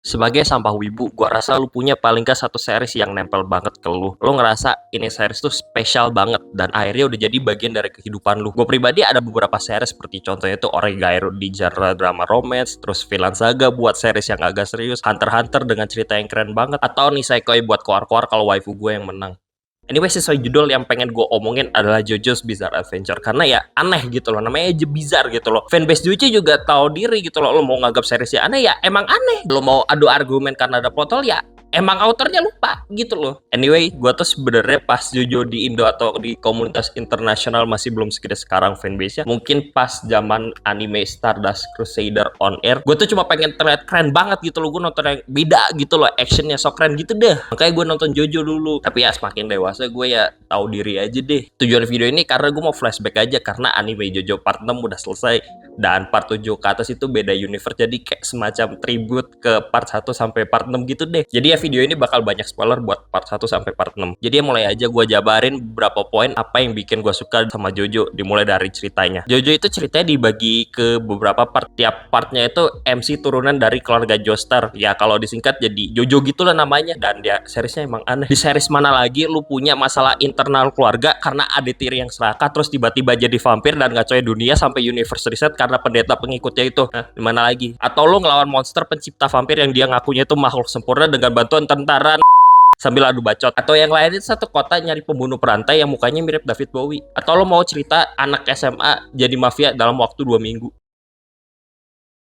Sebagai sampah wibu, gua rasa lu punya paling nggak satu series yang nempel banget ke lu. Lu ngerasa ini series tuh spesial banget dan akhirnya udah jadi bagian dari kehidupan lu. Gue pribadi ada beberapa series seperti contohnya tuh Oregairo di genre drama romance, terus Vinland Saga buat series yang agak serius, Hunter x Hunter dengan cerita yang keren banget, atau Nisekoi buat koar-koar kalau waifu gue yang menang. Anyway, sesuai judul yang pengen gue omongin adalah JoJo's Bizarre Adventure. Karena ya aneh gitu loh, namanya aja bizarre gitu loh. Fanbase JoJo juga tahu diri gitu loh. Lo mau nganggap seriesnya aneh ya emang aneh. Lo mau adu argumen karena ada plot hole ya emang autornya lupa gitu loh. Anyway, gue tuh sebenarnya pas JoJo di Indo atau di komunitas internasional masih belum segede sekarang fanbase-nya. Mungkin pas zaman anime Stardust Crusader on air, gue tuh cuma pengen terlihat keren banget gitu loh. Gue nonton yang beda gitu loh, actionnya so keren gitu deh. Makanya gue nonton JoJo dulu. Tapi ya semakin dewasa gue ya tahu diri aja deh. Tujuan video ini karena gue mau flashback aja karena anime JoJo part 6 udah selesai dan part 7 ke atas itu beda universe, jadi kayak semacam tribute ke part 1 sampai part 6 gitu deh. Jadi ya video ini bakal banyak spoiler buat part 1 sampai part 6. Jadi ya mulai aja gue jabarin beberapa poin apa yang bikin gue suka sama JoJo, dimulai dari ceritanya. JoJo itu ceritanya dibagi ke beberapa part. Tiap partnya itu MC turunan dari keluarga Joestar. Ya kalau disingkat jadi JoJo gitulah namanya. Dan dia seriesnya emang aneh. Di series mana lagi lu punya masalah internal keluarga karena ada tiri yang serakah terus tiba-tiba jadi vampir dan ngacoin dunia sampai universe reset karena pendeta pengikutnya itu. Nah, dimana lagi? Atau lu ngelawan monster pencipta vampir yang dia ngakunya itu makhluk sempurna dengan bantuan tentara sambil adu bacot. Atau yang lain itu satu kota nyari pembunuh perantai yang mukanya mirip David Bowie. Atau lo mau cerita anak SMA jadi mafia dalam waktu 2 minggu.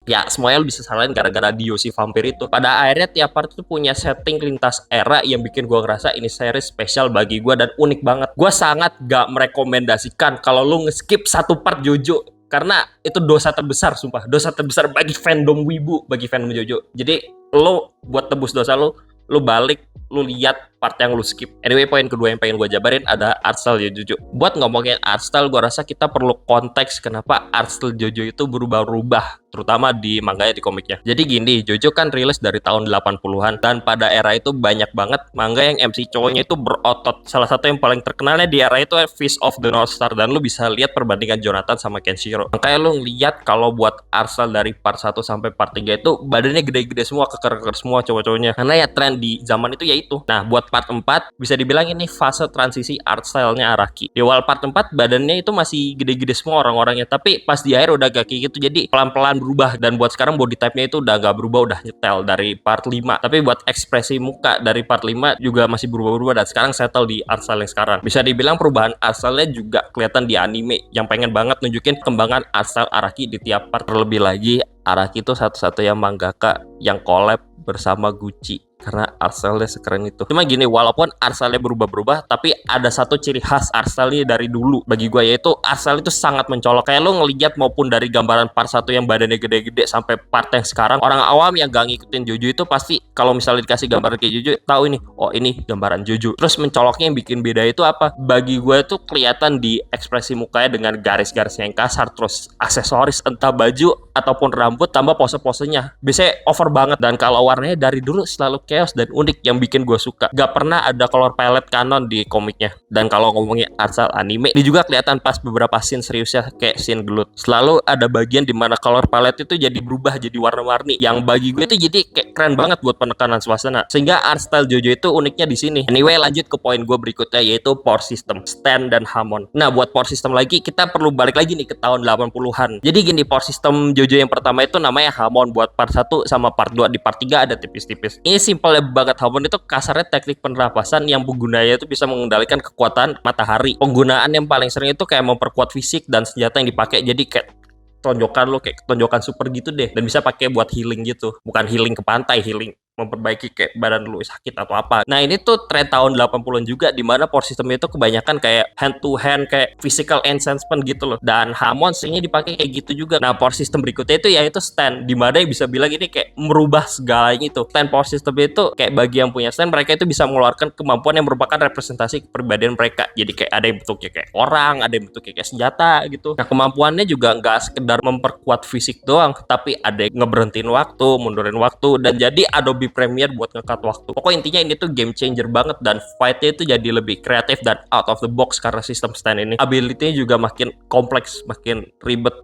Ya, semuanya lu bisa salahin gara-gara Dio si vampir itu. Pada akhirnya tiap part itu punya setting lintas era yang bikin gua ngerasa ini series spesial bagi gua dan unik banget. Gua sangat gak merekomendasikan kalau lu nge-skip satu part JoJo. Karena itu dosa terbesar, sumpah. Dosa terbesar bagi fandom wibu, bagi fandom JoJo. Jadi, lo buat tebus dosa lo balik, lu lihat part yang lu skip. Anyway, poin kedua yang pengen gue jabarin ada art style JoJo. Buat ngomongin art style, gue rasa kita perlu konteks kenapa art style JoJo itu berubah-ubah, terutama di manganya, di komiknya. Jadi gini, JoJo kan rilis dari tahun 80-an dan pada era itu banyak banget manga yang MC cowoknya itu berotot. Salah satu yang paling terkenalnya di era itu Fist of the North Star, dan lu bisa lihat perbandingan Jonathan sama Kenshiro. Makanya lu ngeliat kalau buat art style dari part 1 sampai part 3 itu badannya gede-gede semua, keker-keker semua cowok-cowoknya. Karena ya tren di zaman itu ya itu. Nah, buat part 4 bisa dibilang ini fase transisi art style-nya Araki. Di awal part 4 badannya itu masih gede-gede semua orang-orangnya, tapi pas di akhir udah gak kayak gitu, jadi pelan-pelan berubah. Dan buat sekarang body type-nya itu udah gak berubah, udah nyetel dari part 5. Tapi buat ekspresi muka dari part 5 juga masih berubah-berubah dan sekarang settle di art style yang sekarang. Bisa dibilang perubahan art style-nya juga kelihatan di anime yang pengen banget nunjukin kembangan art style Araki di tiap part. Terlebih lagi Araki itu satu-satunya mangaka yang collab bersama Gucci karena art style-nya sekeren itu. Cuma gini, walaupun art style-nya berubah-berubah, tapi ada satu ciri khas art style-nya dari dulu bagi gue, yaitu art style itu sangat mencolok. Kayak lo ngelihat maupun dari gambaran part 1 yang badannya gede-gede sampai part yang sekarang, orang awam yang gak ngikutin JoJo itu pasti kalau misalnya dikasih gambaran kayak JoJo, tahu ini, oh ini gambaran JoJo. Terus mencoloknya yang bikin beda itu apa? Bagi gue itu kelihatan di ekspresi mukanya dengan garis-garis yang kasar, terus aksesoris entah baju ataupun rambut tambah pose-posenya. Biasanya over banget, dan kalau warnanya dari dulu selalu chaos dan unik yang bikin gue suka. Gak pernah ada color palette canon di komiknya. Dan kalau ngomongin art style anime, ini juga kelihatan pas beberapa scene seriusnya kayak scene gelut. Selalu ada bagian dimana color palette itu jadi berubah jadi warna-warni. Yang bagi gue itu jadi kayak keren banget buat penekanan suasana. Sehingga art style JoJo itu uniknya di sini. Anyway, lanjut ke poin gue berikutnya, yaitu power system, stand dan Hamon. Nah, buat power system lagi kita perlu balik lagi nih ke tahun 80-an. Jadi gini, power system JoJo yang pertama itu namanya Hamon. Buat part 1 sama part 2, di part 3 ada tipis-tipis. Ini simpel banget. Hamon itu kasarnya teknik penerapasan yang penggunanya itu bisa mengendalikan kekuatan matahari. Penggunaan yang paling sering itu kayak memperkuat fisik dan senjata yang dipakai, jadi kayak tonjokan lo, kayak tonjokan super gitu deh, dan bisa pakai buat healing gitu, bukan healing ke pantai, healing memperbaiki kayak badan lu sakit atau apa. Nah, ini tuh tren tahun 80-an juga, dimana power system itu kebanyakan kayak hand to hand, kayak physical enhancement gitu loh. Dan Hamon seringnya dipakai kayak gitu juga. Nah, power system berikutnya itu yaitu stand, dimana yang bisa bilang ini kayak merubah segalanya itu. Stand power system itu kayak bagi yang punya stand, mereka itu bisa mengeluarkan kemampuan yang merupakan representasi kepribadian mereka. Jadi kayak ada yang bentuknya kayak orang, ada yang bentuknya kayak senjata gitu. Nah, kemampuannya juga nggak sekedar memperkuat fisik doang, tapi ada yang ngeberhentiin waktu, mundurin waktu, dan jadi Adobe Premiere buat ngekat waktu. Pokoknya intinya ini tuh game changer banget, dan fight-nya itu jadi lebih kreatif dan out of the box karena sistem stand ini. Ability-nya juga makin kompleks, makin ribet.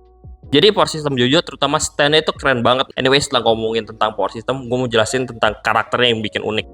Jadi power system JoJo terutama stand-nya itu keren banget. Anyway, setelah ngomongin tentang power system, gue mau jelasin tentang karakternya yang bikin unik.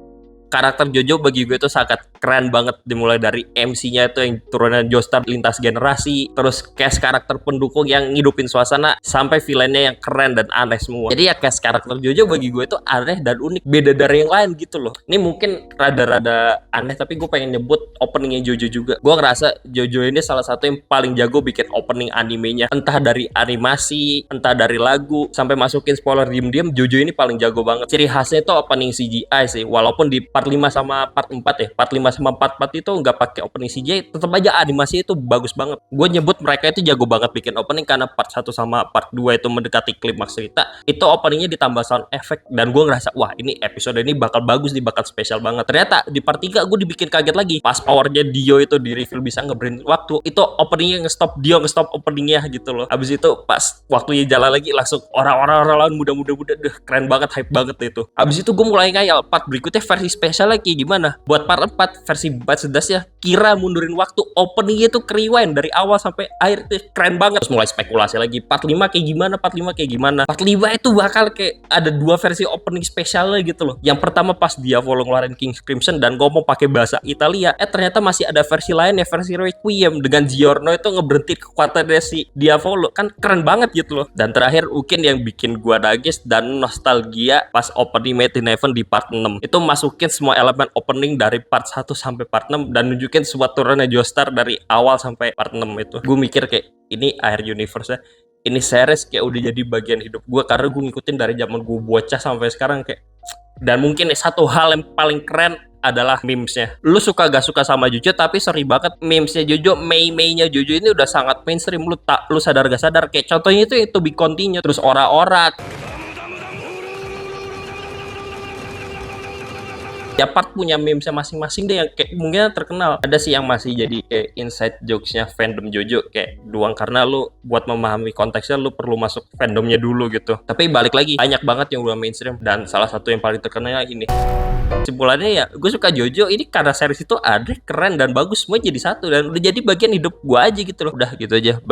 Karakter Jojo bagi gue itu sangat keren banget, dimulai dari MC-nya itu yang turunan Joestar lintas generasi, terus cast karakter pendukung yang ngidupin suasana, sampai villainnya yang keren dan aneh semua. Jadi ya cast karakter Jojo bagi gue itu aneh dan unik, beda dari yang lain gitu loh. Ini mungkin rada-rada aneh, tapi gue pengen nyebut openingnya Jojo juga. Gue ngerasa Jojo ini salah satu yang paling jago bikin opening animenya, entah dari animasi, entah dari lagu, sampai masukin spoiler diem-diem. Jojo ini paling jago banget. Ciri khasnya itu opening CGI sih, walaupun di part 5 sama part 4 ya. Part 5 sama part 4 itu nggak pakai opening CGI, tetap aja animasi itu bagus banget. Gue nyebut mereka itu jago banget bikin opening karena part 1 sama part 2 itu mendekati klimaks cerita. Itu openingnya ditambah sound effect dan gue ngerasa wah ini episode ini bakal bagus nih, bakal spesial banget. Ternyata di part 3 gue dibikin kaget lagi. Pas powernya Dio itu di reveal bisa nge-brain waktu, itu openingnya Dio nge-stop openingnya gitu loh. Habis itu pas waktunya jalan lagi langsung orang-orang lawan muda-muda deh, keren banget, hype banget itu. Habis itu gue mulai ngayal part berikutnya versi spesial lagi gimana. Buat part 4 versi Batsudas ya, kira mundurin waktu, openingnya tuh rewind dari awal sampai akhir itu keren banget. Terus mulai spekulasi lagi part 5 kayak gimana, part 5 kayak gimana. Part 5 itu bakal kayak ada 2 versi opening spesialnya gitu loh. Yang pertama pas Diavolo ngeluarin King's Crimson dan ngomong pakai bahasa Italia, ternyata masih ada versi lain ya, versi Requiem dengan Giorno itu ngeberhentiin kekuatannya si Diavolo. Kan keren banget gitu loh. Dan terakhir mungkin yang bikin gua nangis dan nostalgia pas opening Made in Heaven di part 6. Itu masukin semua elemen opening dari part 1 sampai part 6 dan nunjukin sebuah turunnya Joestar dari awal sampai part 6 itu. Gue mikir kayak ini akhir universe ya. Ini series kayak udah jadi bagian hidup gue karena gue ngikutin dari zaman gue bocah sampai sekarang kayak. Dan mungkin satu hal yang paling keren adalah memesnya. Lu suka gak suka sama Jojo, tapi sorry banget memesnya Jojo, Mei-nya Jojo ini udah sangat mainstream. Lu sadar gak sadar kayak contohnya itu To Be Continue, terus ora-ora. Ya part punya memesnya masing-masing deh yang kayak mungkin terkenal. Ada sih yang masih jadi kayak inside jokesnya fandom Jojo kayak doang, karena lu buat memahami konteksnya lu perlu masuk fandomnya dulu gitu. Tapi balik lagi banyak banget yang udah mainstream dan salah satu yang paling terkenal ini. Kesimpulannya ya gue suka Jojo ini karena series itu ada keren dan bagus, semua jadi satu dan udah jadi bagian hidup gue aja gitu loh. Udah gitu aja. Bye.